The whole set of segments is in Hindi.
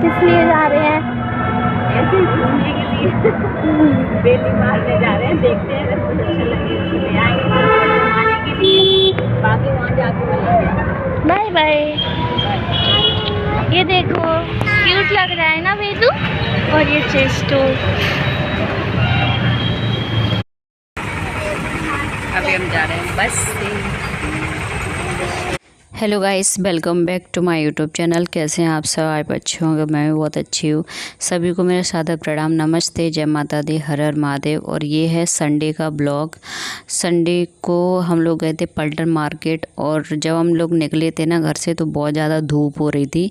किस लिए जा रहे हैं? ऐसे ही घूमने के लिए बेली मारने जा रहे हैं। देखते हैं अगर कुछ अच्छा लगे तो ले आएंगे, घुमाने के लिए। बाकी वहाँ जाके मिलेंगे। Bye bye. ये देखो क्यूट लग रहा है ना वेदू। और ये चेस्टू। अभी हम जा रहे हैं बस से। Hello guys, welcome back to my YouTube channel. कैसे हैं आप सब? आप अच्छे होंगे, मैं भी बहुत अच्छी हूँ। सभी को मेरा सादर प्रणाम, नमस्ते, जय माता दी, हर हर महादेव। और ये है संडे का ब्लॉग। संडे को हम लोग गए थे पलटन मार्केट, और जब हम लोग निकले थे ना घर से तो बहुत ज़्यादा धूप हो रही थी।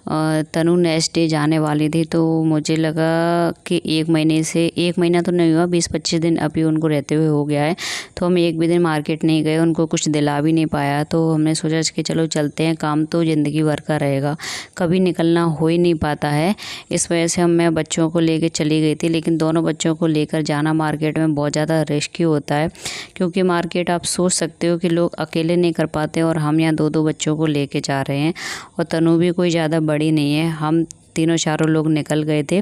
तनु नेक्स्ट डे जाने वाली थी, तो मुझे लगा कि एक महीना तो नहीं हुआ, 20-25 दिन अभी उनको रहते हुए हो गया है। तो हम एक भी दिन मार्केट नहीं गए, उनको कुछ दिला भी नहीं पाया। तो हमने सोचा कि चलो चलते हैं, काम तो ज़िंदगी भर का रहेगा, कभी निकलना हो ही नहीं पाता है। इस वजह से मैं बच्चों को लेकर चली गई थी। लेकिन दोनों बच्चों को लेकर जाना मार्केट में बहुत ज़्यादा रिस्की होता है, क्योंकि मार्केट आप सोच सकते हो कि लोग अकेले नहीं कर पाते, और हम यहाँ 2-2 बच्चों को लेके जा रहे हैं। और तनु भी कोई ज़्यादा बड़ी नहीं है। हम तीनों चारों लोग निकल गए थे।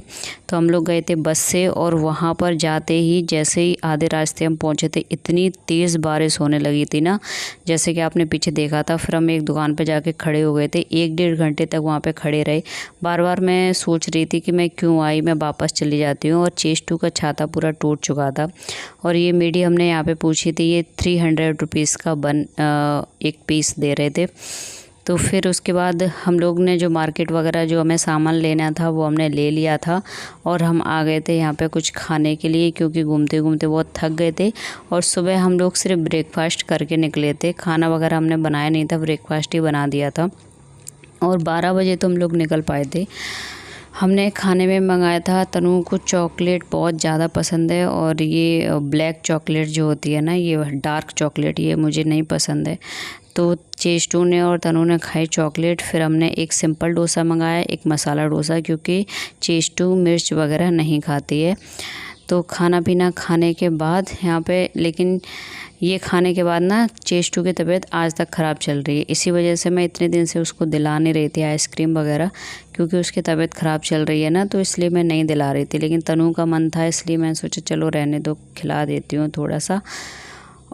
तो हम लोग गए थे बस से, और वहाँ पर जाते ही जैसे ही आधे रास्ते हम पहुँचे थे, इतनी तेज़ बारिश होने लगी थी ना, जैसे कि आपने पीछे देखा था। फिर हम एक दुकान पर जाके खड़े हो गए थे, 1-1.5 घंटे तक वहाँ पे खड़े रहे। बार बार मैं सोच रही थी कि मैं क्यों आई, मैं वापस चली जाती हूँ। और चेस्टू का छाता पूरा टूट चुका था। और ये मेडी हमने यहाँ पे पूछी थी, ये 300 रुपीज़ का एक पीस दे रहे थे। तो फिर उसके बाद हम लोग ने जो मार्केट वगैरह जो हमें सामान लेना था वो हमने ले लिया था, और हम आ गए थे यहाँ पे कुछ खाने के लिए, क्योंकि घूमते घूमते बहुत थक गए थे। और सुबह हम लोग सिर्फ ब्रेकफास्ट करके निकले थे, खाना वगैरह हमने बनाया नहीं था, ब्रेकफास्ट ही बना दिया था। और 12 बजे तो हम लोग निकल पाए थे। हमने खाने में मंगाया था, तनु को चॉकलेट बहुत ज़्यादा पसंद है, और ये ब्लैक चॉकलेट जो होती है ना, ये डार्क चॉकलेट, ये मुझे नहीं पसंद है। तो चेस्टू ने और तनु ने खाई चॉकलेट। फिर हमने एक सिंपल डोसा मंगाया, एक मसाला डोसा, क्योंकि चेस्टू मिर्च वगैरह नहीं खाती है। तो खाना पीना खाने के बाद यहाँ पे, लेकिन ये खाने के बाद ना चेस्टू की तबीयत आज तक ख़राब चल रही है। इसी वजह से मैं इतने दिन से उसको दिला नहीं रही थी आइसक्रीम वगैरह, क्योंकि उसकी तबीयत ख़राब चल रही है ना, तो इसलिए मैं नहीं दिला रही थी। लेकिन तनु का मन था, इसलिए मैं सोचा चलो रहने दो, खिला देती हूँ थोड़ा सा।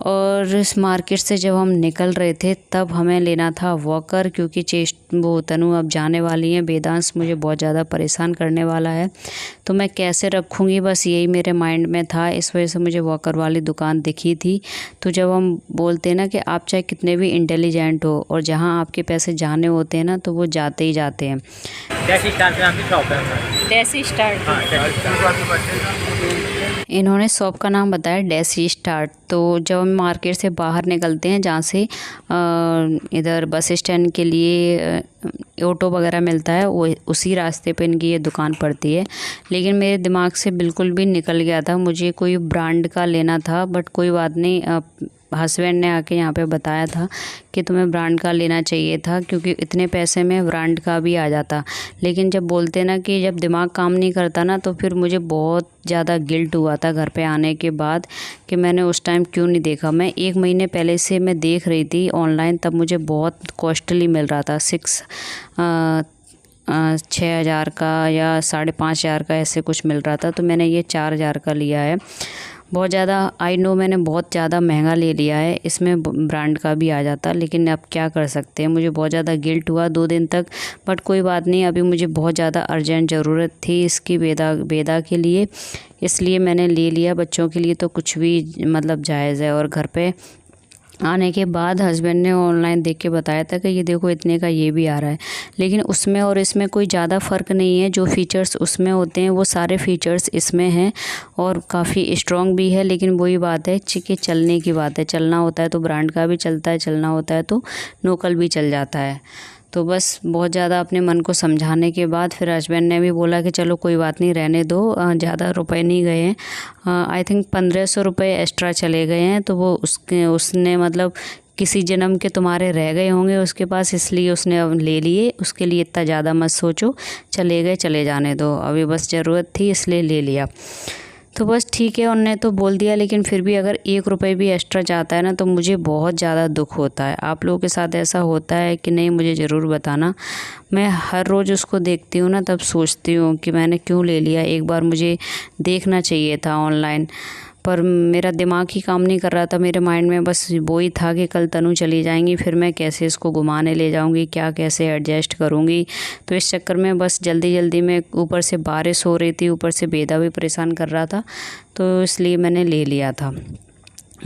और इस मार्केट से जब हम निकल रहे थे तब हमें लेना था वॉकर, क्योंकि वो तनु अब जाने वाली हैं। वेदांश मुझे बहुत ज़्यादा परेशान करने वाला है, तो मैं कैसे रखूँगी, बस यही मेरे माइंड में था। इस वजह से मुझे वॉकर वाली दुकान दिखी थी। तो जब हम बोलते हैं ना कि आप चाहे कितने भी इंटेलिजेंट हो, और जहाँ आपके पैसे जाने होते हैं ना, तो वो जाते ही जाते हैं। Deci start. इन्होंने शॉप का नाम बताया डेसी स्टार्ट। तो जब हम मार्केट से बाहर निकलते हैं, जहाँ से इधर बस स्टैंड के लिए ऑटो वगैरह मिलता है, वो उसी रास्ते पे इनकी ये दुकान पड़ती है। लेकिन मेरे दिमाग से बिल्कुल भी निकल गया था, मुझे कोई ब्रांड का लेना था, बट कोई बात नहीं। हस्बैंड ने आके यहाँ पे बताया था कि तुम्हें ब्रांड का लेना चाहिए था, क्योंकि इतने पैसे में ब्रांड का भी आ जाता। लेकिन जब बोलते ना कि जब दिमाग काम नहीं करता ना, तो फिर मुझे बहुत ज़्यादा गिल्ट हुआ था घर पे आने के बाद, कि मैंने उस टाइम क्यों नहीं देखा। मैं 1 महीने पहले से मैं देख रही थी ऑनलाइन, तब मुझे बहुत कॉस्टली मिल रहा था, 6,000 का या 5,500 का ऐसे कुछ मिल रहा था। तो मैंने ये 4,000 का लिया है। बहुत ज़्यादा, आई नो मैंने बहुत ज़्यादा महंगा ले लिया है, इसमें ब्रांड का भी आ जाता। लेकिन अब क्या कर सकते हैं, मुझे बहुत ज़्यादा गिल्ट हुआ 2 दिन तक। बट कोई बात नहीं, अभी मुझे बहुत ज़्यादा अर्जेंट ज़रूरत थी इसकी वेदा के लिए, इसलिए मैंने ले लिया। बच्चों के लिए तो कुछ भी मतलब जायज़ है। और घर पे आने के बाद हस्बैंड ने ऑनलाइन देख के बताया था कि ये देखो इतने का ये भी आ रहा है। लेकिन उसमें और इसमें कोई ज़्यादा फ़र्क नहीं है। जो फ़ीचर्स उसमें होते हैं वो सारे फ़ीचर्स इसमें हैं, और काफ़ी स्ट्रॉन्ग भी है। लेकिन वही बात है कि चलने की बात है, चलना होता है तो ब्रांड का भी चलता है, चलना होता है तो लोकल भी चल जाता है। तो बस बहुत ज़्यादा अपने मन को समझाने के बाद फिर हस्बैंड ने भी बोला कि चलो कोई बात नहीं, रहने दो, ज़्यादा रुपए नहीं गए हैं। आई थिंक 1,500 रुपये एक्स्ट्रा चले गए हैं। तो वो उसने मतलब किसी जन्म के तुम्हारे रह गए होंगे उसके पास, इसलिए उसने अब ले लिए। उसके लिए इतना ज़्यादा मत सोचो, चले गए चले जाने दो, अभी बस ज़रूरत थी इसलिए ले लिया। तो बस ठीक है, उनने तो बोल दिया, लेकिन फिर भी अगर 1 रुपये भी एक्स्ट्रा जाता है ना तो मुझे बहुत ज़्यादा दुख होता है। आप लोगों के साथ ऐसा होता है कि नहीं, मुझे ज़रूर बताना। मैं हर रोज़ उसको देखती हूँ ना, तब सोचती हूँ कि मैंने क्यों ले लिया, एक बार मुझे देखना चाहिए था ऑनलाइन, पर मेरा दिमाग ही काम नहीं कर रहा था। मेरे माइंड में बस वो ही था कि कल तनु चली जाएंगी, फिर मैं कैसे इसको घुमाने ले जाऊंगी, क्या कैसे एडजस्ट करूंगी। तो इस चक्कर में बस जल्दी जल्दी में, ऊपर से बारिश हो रही थी, ऊपर से बेदा भी परेशान कर रहा था, तो इसलिए मैंने ले लिया था।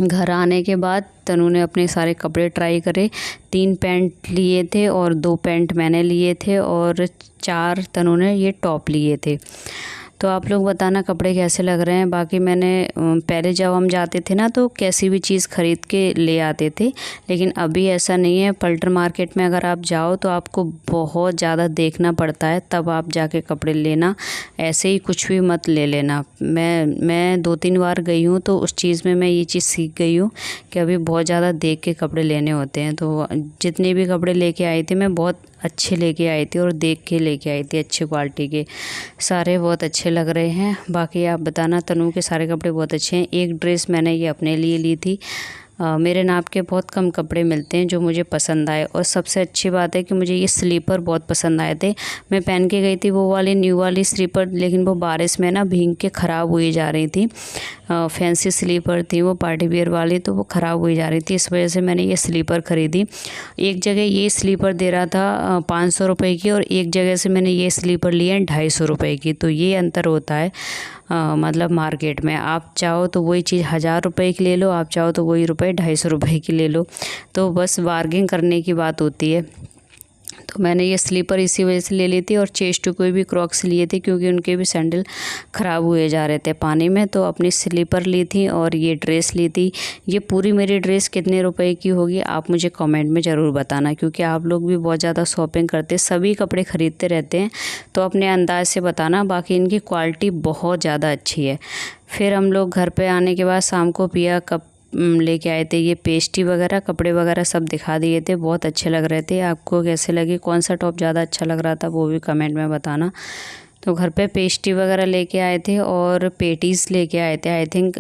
घर आने के बाद तनु ने अपने सारे कपड़े ट्राई करे। 3 पैंट लिए थे और 2 पैंट मैंने लिए थे और 4 तनु ने ये टॉप लिए थे। तो आप लोग बताना कपड़े कैसे लग रहे हैं। बाकी मैंने पहले जब हम जाते थे ना तो कैसी भी चीज़ ख़रीद के ले आते थे, लेकिन अभी ऐसा नहीं है। पल्टर मार्केट में अगर आप जाओ तो आपको बहुत ज़्यादा देखना पड़ता है, तब आप जाके कपड़े लेना, ऐसे ही कुछ भी मत ले लेना। मैं 2-3 बार गई हूँ तो उस चीज़ में मैं ये चीज़ सीख गई हूँ कि अभी बहुत ज़्यादा देख के कपड़े लेने होते हैं। तो जितने भी कपड़े लेके आई थी मैं बहुत अच्छे लेके आई थी और देख के लेके आई थी, अच्छी क्वालिटी के, सारे बहुत अच्छे लग रहे हैं। बाकी आप बताना, तनु के सारे कपड़े बहुत अच्छे हैं। एक ड्रेस मैंने ये अपने लिए ली थी। मेरे नाप के बहुत कम कपड़े मिलते हैं जो मुझे पसंद आए, और सबसे अच्छी बात है कि मुझे ये स्लीपर बहुत पसंद आए थे। मैं पहन के गई थी वो वाली न्यू वाली स्लीपर, लेकिन वो बारिश में ना भीग के ख़राब हुई जा रही थी। फैंसी स्लीपर थी वो, पार्टी वियर वाली, तो वो ख़राब हुई जा रही थी। इस वजह से मैंने ये स्लीपर ख़रीदी। एक जगह ये स्लीपर दे रहा था 500 रुपये की, और एक जगह से मैंने ये स्लीपर लिए 250 रुपये की। तो ये अंतर होता है मतलब मार्केट में। आप चाहो तो वही चीज़ 1000 रुपये की ले लो, आप चाहो तो वही 250 रुपये की ले लो। तो बस बार्गेन करने की बात होती है। तो मैंने ये स्लीपर इसी वजह से ले ली थी, और चेस्ट को भी क्रॉक्स लिए थे क्योंकि उनके भी सैंडल ख़राब हुए जा रहे थे पानी में। तो अपनी स्लीपर ली थी और ये ड्रेस ली थी। ये पूरी मेरी ड्रेस कितने रुपए की होगी आप मुझे कमेंट में ज़रूर बताना, क्योंकि आप लोग भी बहुत ज़्यादा शॉपिंग करते, सभी कपड़े ख़रीदते रहते हैं, तो अपने अंदाज से बताना। बाकी इनकी क्वालिटी बहुत ज़्यादा अच्छी है। फिर हम लोग घर पर आने के बाद शाम को पिया कप लेके आए थे ये पेस्ट्री वगैरह, कपड़े वगैरह सब दिखा दिए थे, बहुत अच्छे लग रहे थे। आपको कैसे लगे, कौन सा टॉप ज़्यादा अच्छा लग रहा था वो भी कमेंट में बताना। तो घर पे पेस्ट्री वगैरह लेके आए थे और पेटीज़ लेके आए थे, आई थिंक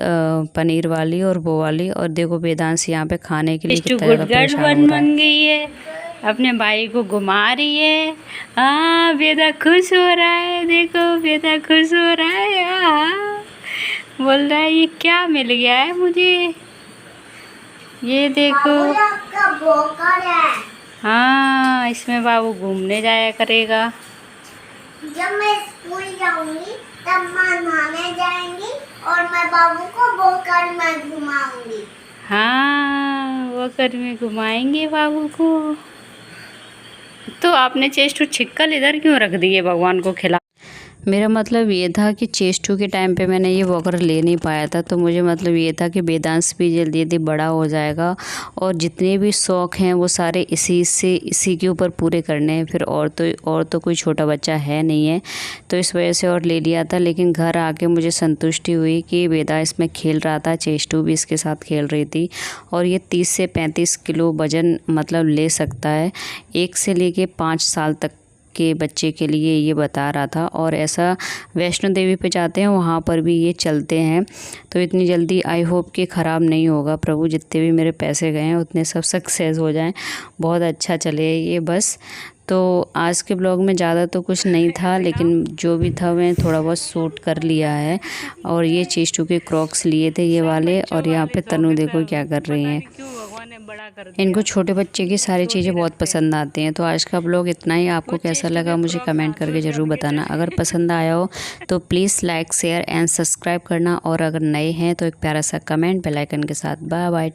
पनीर वाली और वो वाली। और देखो वेदांश यहाँ पे खाने के लिए कितना ज़्यादा परेशान हो रहा है। गई है, अपने भाई को घुमा रही है। हाँ, वेदा खुश हो रहा है, देखो वेदा खुश हो रहा है। बोल रहा है ये क्या मिल गया है मुझे, ये देखो। हाँ, इसमें बाबू घूमने जाया करेगा। जब मैं स्कूल जाऊंगी तब मैं नहाने जाएंगी और मैं बाबू को बोकर में घुमाऊंगी। हाँ, बोकर में घुमाएंगे बाबू को। तो आपने चेस्ट छिक्कल इधर क्यों रख दिए भगवान को खिला? मेरा मतलब ये था कि चेस्टू के टाइम पे मैंने ये वॉकर ले नहीं पाया था, तो मुझे मतलब ये था कि वेदांश भी जल्दी जल्दी बड़ा हो जाएगा और जितने भी शौक़ हैं वो सारे इसी के ऊपर पूरे करने हैं। फिर और तो कोई छोटा बच्चा है नहीं है, तो इस वजह से और ले लिया था। लेकिन घर आके मुझे संतुष्टि हुई कि वेदा इसमें खेल रहा था, चेस्टू भी इसके साथ खेल रही थी। और ये 30 से 35 किलो वज़न मतलब ले सकता है, 1 से लेके 5 साल तक के बच्चे के लिए ये बता रहा था। और ऐसा वैष्णो देवी पे जाते हैं वहाँ पर भी ये चलते हैं, तो इतनी जल्दी आई होप कि ख़राब नहीं होगा। प्रभु जितने भी मेरे पैसे गए हैं उतने सब सक्सेस हो जाएं, बहुत अच्छा चले ये बस। तो आज के ब्लॉग में ज़्यादा तो कुछ नहीं था, लेकिन जो भी था मैं थोड़ा बहुत शूट कर लिया है। और ये चेस्टू के क्रॉक्स लिए थे ये वाले, और यहाँ पे तनु देखो क्या कर रही हैं। इनको छोटे बच्चे की सारी चीज़ें बहुत पसंद आती हैं। तो आज का ब्लॉग इतना ही। आपको कैसा लगा मुझे कमेंट करके ज़रूर बताना। अगर पसंद आया हो तो please like share and subscribe करना, और अगर नए हैं तो एक प्यारा सा कमेंट बेल आइकन के साथ। Bye bye.